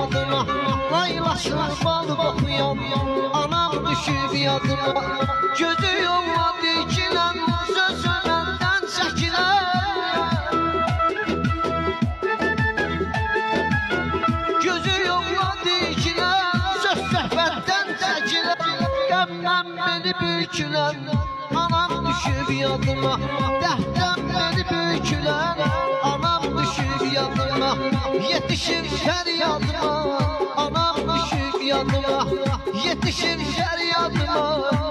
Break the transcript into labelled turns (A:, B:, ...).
A: yadıma, laylasın balı bakıyan, anam düşüb yadıma. Gözü yolla dikilən, sözü məndən çəkilən. Gözü yolla dikilən, söz söhbətdən çəkilən. Qəmməm beni bükülən, anam düşüb yadıma. Dəhdəm beni bükülən, anam düşüb yadıma. Yetişir fəryadıma, anam düşüb yadıma. Yetişir fəryadıma.